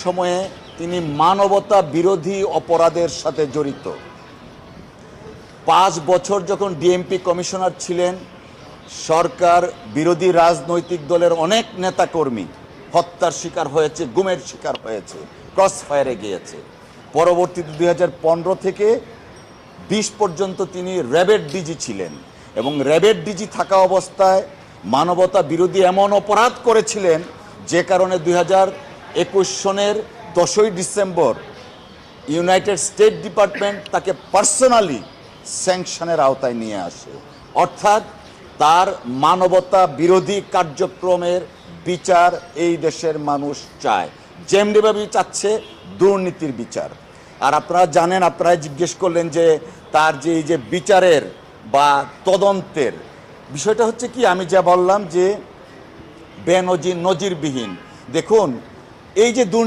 সময়ে তিনি মানবতা বিরোধী অপরাধের সাথে জড়িত। 5 বছর যখন ডিএমপি কমিশনার ছিলেন, সরকার বিরোধী রাজনৈতিক দলের অনেক নেতাকর্মী হত্যার শিকার হয়েছে, গুমের শিকার হয়েছে, ক্রস ফায়ারে গিয়েছে। পরবর্তীতে 2015 থেকে 20 পর্যন্ত তিনি র্যাবের ডিজি ছিলেন এবং র্যাবের ডিজি থাকা অবস্থায় মানবতা বিরোধী এমন অপরাধ করেছিলেন যে কারণে 2021 সনের 10ই ডিসেম্বর ইউনাইটেড স্টেট ডিপার্টমেন্ট তাকে পার্সোনালি স্যাংশনের আওতায় নিয়ে আসে। অর্থাৎ তার মানবতা বিরোধী কার্যক্রমের বিচার এই দেশের মানুষ চায়, যেমনিভাবে চাচ্ছে দুর্নীতির বিচার। আর আপনারা জানেন, আপনারা জিজ্ঞেস করলেন যে তার যে এই যে বিচারের বা তদন্তের বিষয়টা হচ্ছে কি, আমি যা বললাম যে বেনজির নজিরবিহীন। দেখুন, এই যে দুর্নীতি